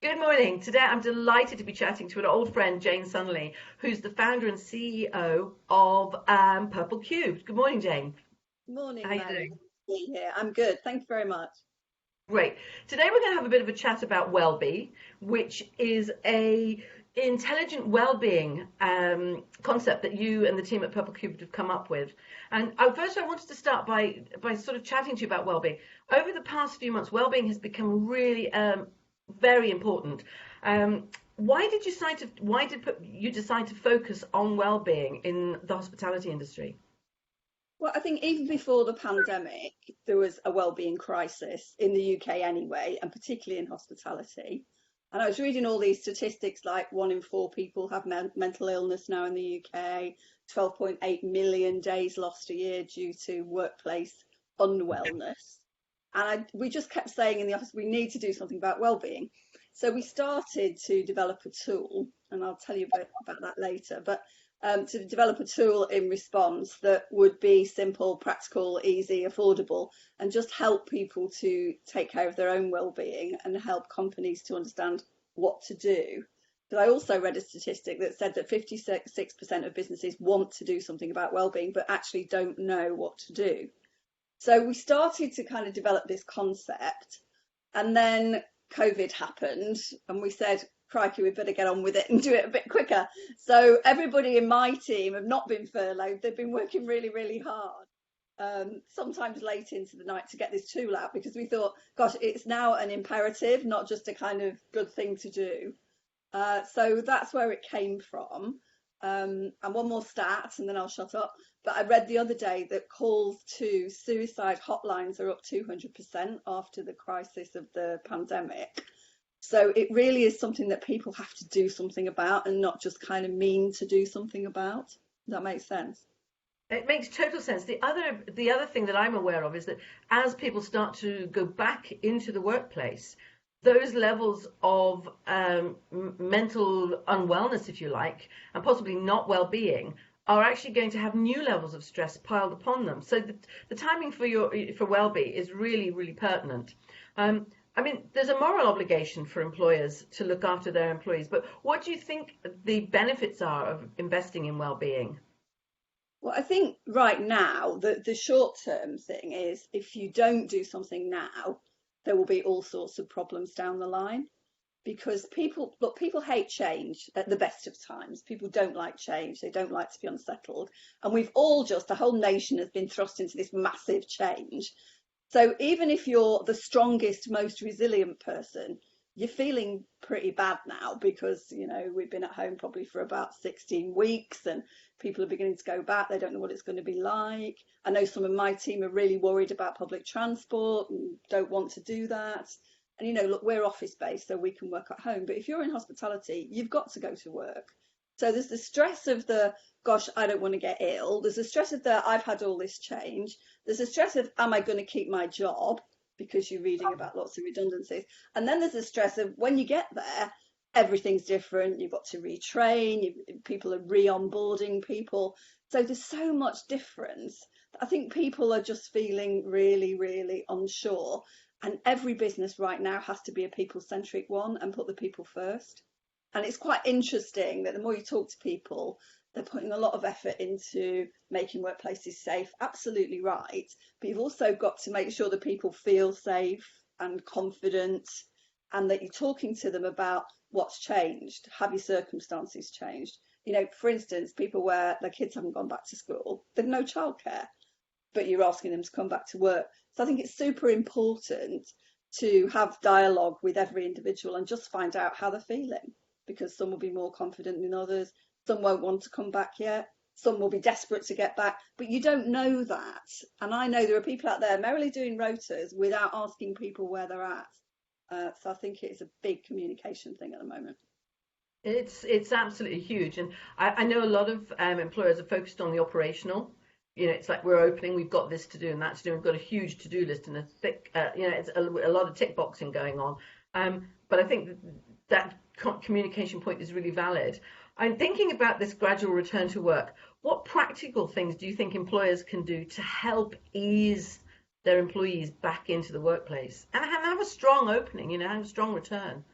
Good morning. Today I'm delighted to be chatting to an old friend, Jane Sunley, who's the founder and CEO of PurpleCubed. Good morning, Jane. How Morning, you Mary. doing? Good to be here. I'm good. Thank you very much. Great. Today we're going to have a bit of a chat about Wellbee, which is a intelligent well-being concept that you and the team at PurpleCubed have come up with. And first, I wanted to start by sort of chatting to you about well-being. Over the past few months, well-being has become really very important. Why did you decide to focus on well-being in the hospitality industry? Well, I think even before the pandemic, there was a wellbeing crisis in the UK anyway, and particularly in hospitality. And I was reading all these statistics like 1 in 4 people have mental illness now in the UK, 12.8 million days lost a year due to workplace unwellness. And we just kept saying in the office, we need to do something about wellbeing. So we started to develop a tool, and I'll tell you about that later, but to develop a tool in response that would be simple, practical, easy, affordable, and just help people to take care of their own well-being and help companies to understand what to do. But I also read a statistic that said that 56% of businesses want to do something about well-being, but actually don't know what to do. So we started to kind of develop this concept, and then COVID happened, and we said, crikey, we better get on with it and do it a bit quicker. So everybody in my team have not been furloughed. They've been working really, really hard, sometimes late into the night to get this tool out because we thought, gosh, it's now an imperative, not just a kind of good thing to do. So that's where it came from. And one more stat, and then I'll shut up. But I read the other day that calls to suicide hotlines are up 200% after the crisis of the pandemic. So it really is something that people have to do something about and not just kind of mean to do something about. Does that make sense? It makes total sense. The other thing that I'm aware of is that as people start to go back into the workplace, those levels of mental unwellness, if you like, and possibly not well-being, are actually going to have new levels of stress piled upon them. So the timing for well-being is really, really pertinent. I mean, there's a moral obligation for employers to look after their employees, but what do you think the benefits are of investing in well-being? Well, I think right now the short term thing is if you don't do something now, there will be all sorts of problems down the line because people hate change at the best of times. People don't like change. They don't like to be unsettled. And the whole nation has been thrust into this massive change. So even if you're the strongest, most resilient person, you're feeling pretty bad now because, we've been at home probably for about 16 weeks and people are beginning to go back. They don't know what it's going to be like. I know some of my team are really worried about public transport and don't want to do that. And, look, we're office based, so we can work at home. But if you're in hospitality, you've got to go to work. So there's the stress of gosh, I don't want to get ill. There's the stress of I've had all this change. There's the stress of, am I going to keep my job? Because you're reading about lots of redundancies. And then there's the stress of when you get there, everything's different. You've got to retrain. People are re-onboarding people. So there's so much difference. I think people are just feeling really, really unsure. And every business right now has to be a people-centric one and put the people first. And it's quite interesting that the more you talk to people, they're putting a lot of effort into making workplaces safe. Absolutely right. But you've also got to make sure that people feel safe and confident and that you're talking to them about what's changed. Have your circumstances changed? For instance, people where their kids haven't gone back to school, they've no childcare, but you're asking them to come back to work. So I think it's super important to have dialogue with every individual and just find out how they're feeling because some will be more confident than others. Some won't want to come back yet. Some will be desperate to get back, but you don't know that. And I know there are people out there merrily doing rotas without asking people where they're at. So I think it's a big communication thing at the moment. It's absolutely huge, and I know a lot of employers are focused on the operational. It's like we're opening, we've got this to do and that to do. We've got a huge to-do list and a thick, it's a lot of tick boxing going on. But I think that communication point is really valid. I'm thinking about this gradual return to work. What practical things do you think employers can do to help ease their employees back into the workplace and have a strong opening, have a strong return?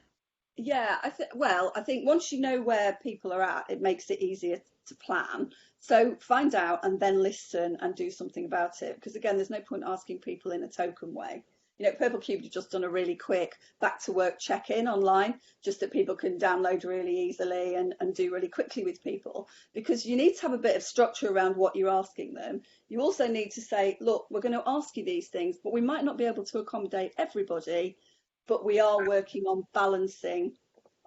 Yeah, I think once you know where people are at, it makes it easier to plan. So find out and then listen and do something about it. Because again, there's no point asking people in a token way. PurpleCubed have just done a really quick back to work check-in online, just that people can download really easily and do really quickly with people. Because you need to have a bit of structure around what you're asking them. You also need to say, look, we're going to ask you these things, but we might not be able to accommodate everybody, but we are working on balancing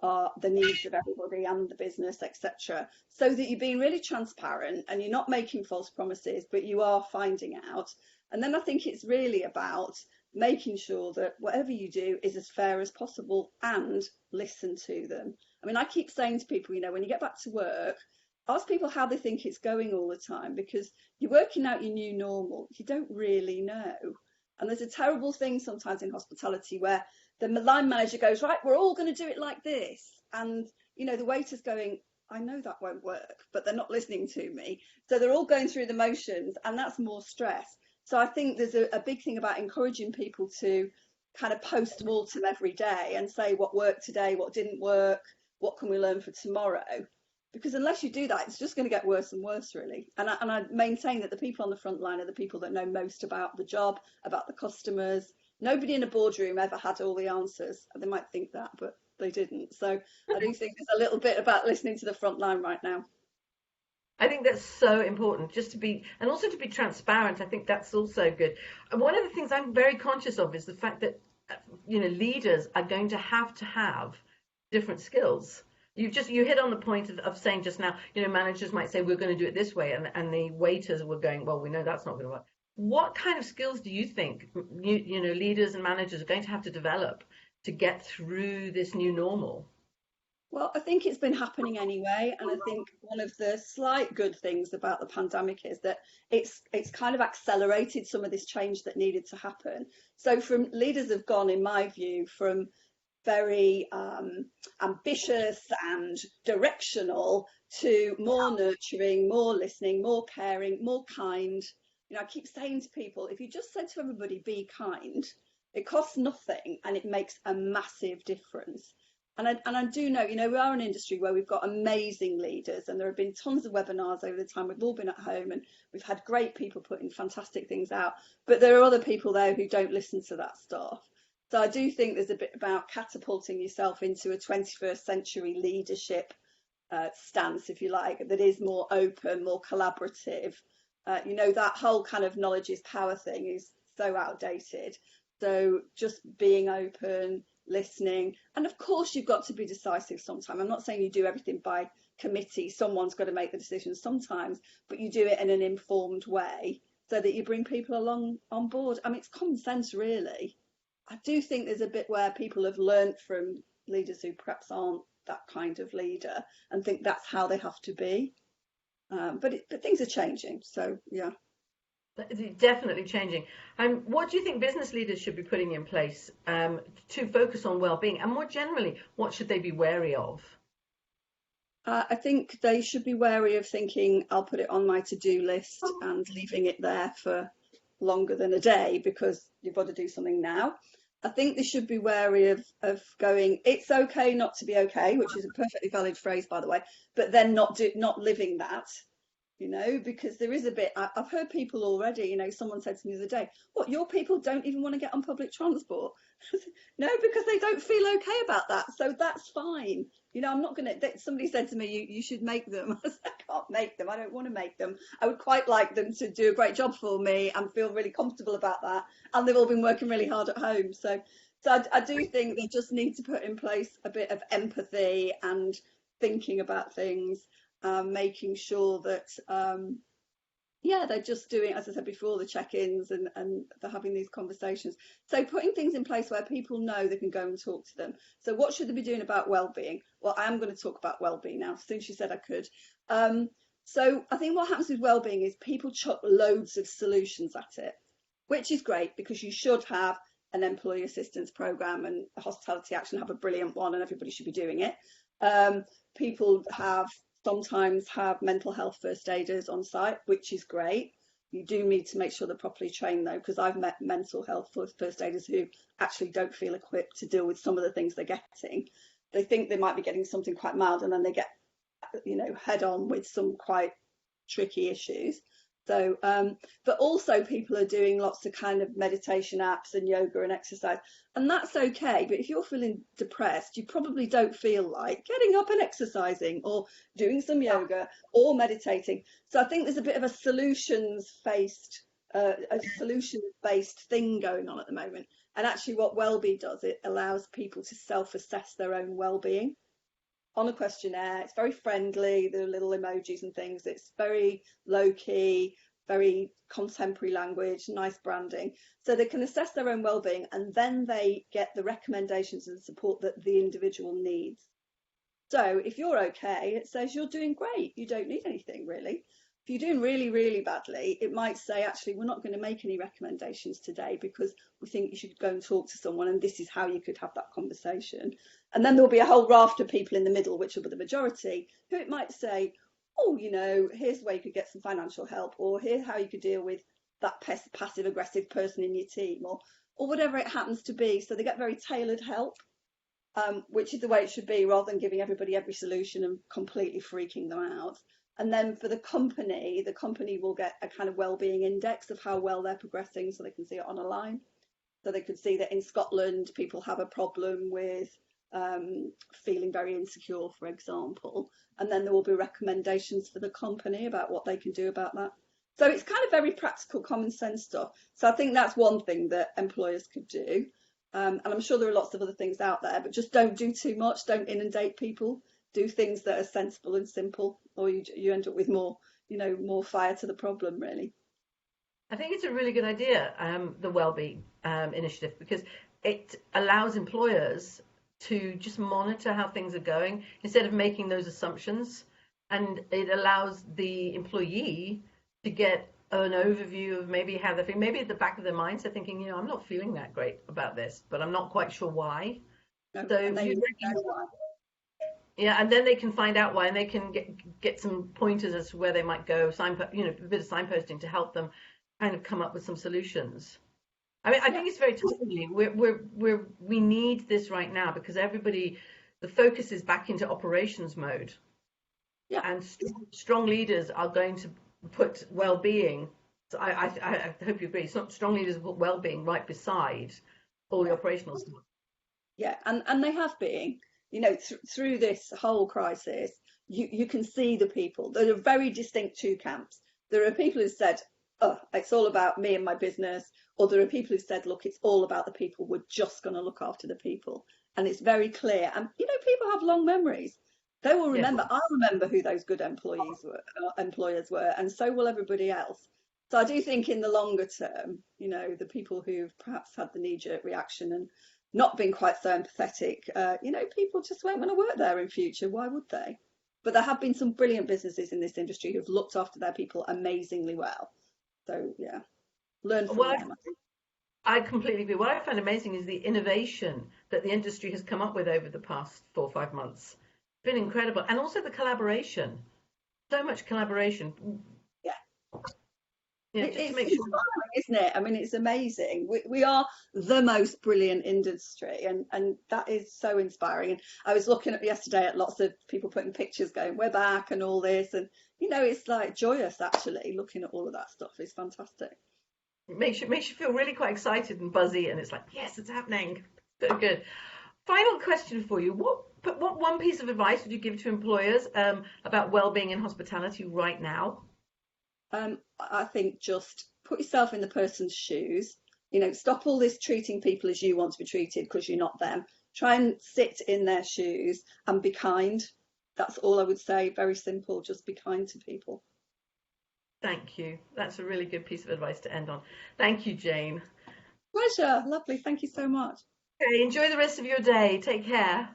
the needs of everybody and the business, etc. So that you're being really transparent and you're not making false promises, but you are finding out. And then I think it's really about making sure that whatever you do is as fair as possible and listen to them. I mean, I keep saying to people, when you get back to work, ask people how they think it's going all the time, because you're working out your new normal. You don't really know. And there's a terrible thing sometimes in hospitality where the line manager goes, right, we're all going to do it like this. And, the waiter's going, I know that won't work, but they're not listening to me. So they're all going through the motions, and that's more stress. So I think there's a big thing about encouraging people to kind of post-mortem every day and say what worked today, what didn't work, what can we learn for tomorrow? Because unless you do that, it's just going to get worse and worse, really. And I maintain that the people on the front line are the people that know most about the job, about the customers. Nobody in a boardroom ever had all the answers. They might think that, but they didn't. So I do think there's a little bit about listening to the front line right now. I think that's so important, just to be, and also to be transparent. I think that's also good. And one of the things I'm very conscious of is the fact that, leaders are going to have different skills. You hit on the point of saying just now, managers might say, we're going to do it this way. And the waiters were going, well, we know that's not going to work. What kind of skills do you think, leaders and managers are going to have to develop to get through this new normal? Well, I think it's been happening anyway, and I think one of the slight good things about the pandemic is that it's kind of accelerated some of this change that needed to happen. So from leaders have gone, in my view, from very ambitious and directional to more nurturing, more listening, more caring, more kind. I keep saying to people, if you just said to everybody, be kind, it costs nothing and it makes a massive difference. And I do know, we are an industry where we've got amazing leaders, and there have been tons of webinars over the time. We've all been at home and we've had great people putting fantastic things out. But there are other people there who don't listen to that stuff. So I do think there's a bit about catapulting yourself into a 21st century leadership stance, if you like, that is more open, more collaborative. That whole kind of knowledge is power thing is so outdated. So just being open, listening, and of course you've got to be decisive sometimes. I'm not saying you do everything by committee. Someone's got to make the decision sometimes, but you do it in an informed way so that you bring people along on board. I mean, it's common sense, really. I do think there's a bit where people have learnt from leaders who perhaps aren't that kind of leader and think that's how they have to be. But things are changing, so yeah. Definitely changing. What do you think business leaders should be putting in place to focus on well-being? And more generally, what should they be wary of? I think they should be wary of thinking, I'll put it on my to-do list and leaving it there for longer than a day because you've got to do something now. I think they should be wary of going, it's okay not to be okay, which is a perfectly valid phrase, by the way, but then not living that. Because there is a bit, I've heard people already, someone said to me the other day, what, your people don't even want to get on public transport? No, because they don't feel okay about that. So that's fine. I'm not going to, somebody said to me, you should make them. I said, I can't make them. I don't want to make them. I would quite like them to do a great job for me and feel really comfortable about that. And they've all been working really hard at home. So I do think they just need to put in place a bit of empathy and thinking about things. Making sure that they're just doing, as I said before, the check-ins and they're having these conversations. So putting things in place where people know they can go and talk to them. So what should they be doing about well-being? Well, I am going to talk about well-being now, since you said I could. So I think what happens with well-being is people chuck loads of solutions at it, which is great because you should have an employee assistance program, and Hospitality Action have a brilliant one and everybody should be doing it. People sometimes have mental health first aiders on site, which is great. You do need to make sure they're properly trained though, because I've met mental health first aiders who actually don't feel equipped to deal with some of the things they're getting. they think they might be getting something quite mild, and then they get, head on with some quite tricky issues. So, but also people are doing lots of kind of meditation apps and yoga and exercise, and that's okay. But if you're feeling depressed, you probably don't feel like getting up and exercising or doing some yoga or meditating. So I think there's a bit of a solutions-based thing going on at the moment. And actually what Wellbee does, it allows people to self-assess their own well-being on a questionnaire. It's very friendly, the little emojis and things. It's very low-key, very contemporary language, nice branding. So they can assess their own well-being, and then they get the recommendations and support that the individual needs. So if you're okay, it says you're doing great. You don't need anything really. If you're doing really, really badly, it might say, actually, we're not going to make any recommendations today because we think you should go and talk to someone, and this is how you could have that conversation. And then there'll be a whole raft of people in the middle, which will be the majority, who it might say, oh, here's where you could get some financial help, or here's how you could deal with that passive aggressive person in your team, or whatever it happens to be. So they get very tailored help, which is the way it should be, rather than giving everybody every solution and completely freaking them out. And then for the company will get a kind of well-being index of how well they're progressing, so they can see it on a line. So they could see that in Scotland, people have a problem with feeling very insecure, for example. And then there will be recommendations for the company about what they can do about that. So it's kind of very practical, common sense stuff. So I think that's one thing that employers could do. And I'm sure there are lots of other things out there, but just don't do too much. Don't inundate people. Do things that are sensible and simple, or you end up with more fire to the problem, really. I think it's a really good idea, the Wellbee initiative, because it allows employers to just monitor how things are going instead of making those assumptions, and it allows the employee to get an overview of maybe how they're feeling. Maybe at the back of their minds they're thinking, I'm not feeling that great about this, but I'm not quite sure why. No, So and then they can find out why, and they can get some pointers as to where they might go, a bit of signposting to help them kind of come up with some solutions. I mean, I think it's very timely. We need this right now, because the focus is back into operations mode. Yeah. And strong leaders are going to put well-being. So I hope you agree. Strong leaders put well-being right beside all the operational stuff. Yeah, and they have been. Through this whole crisis, you can see the people. There are very distinct two camps. There are people who said, oh, it's all about me and my business. Or there are people who said, look, it's all about the people. We're just going to look after the people. And it's very clear. And, people have long memories. They will remember. Yeah. I'll remember who those good employers were, and so will everybody else. So I do think in the longer term, the people who've perhaps had the knee-jerk reaction and not been quite so empathetic, people just won't want to work there in future. Why would they? But there have been some brilliant businesses in this industry who've looked after their people amazingly well. So, yeah, learn from them. I completely agree. What I find amazing is the innovation that the industry has come up with over the past 4 or 5 months. It's been incredible. And also the collaboration. So much collaboration. Yeah. It's inspiring, isn't it? I mean, it's amazing. We are the most brilliant industry, and that is so inspiring. And I was looking yesterday at lots of people putting pictures going, we're back and all this. And, it's like joyous, actually, looking at all of that stuff. It's fantastic. It makes you feel really quite excited and buzzy, and it's like, yes, it's happening. So good. Final question for you. What one piece of advice would you give to employers about well-being in hospitality right now? I think just put yourself in the person's shoes. Stop all this treating people as you want to be treated because you're not them. Try and sit in their shoes and be kind. That's all I would say. Very simple. Just be kind to people. Thank you. That's a really good piece of advice to end on. Thank you, Jane. Pleasure. Lovely. Thank you so much. Okay, enjoy the rest of your day. Take care.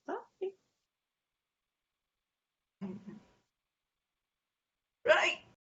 Bye. Right.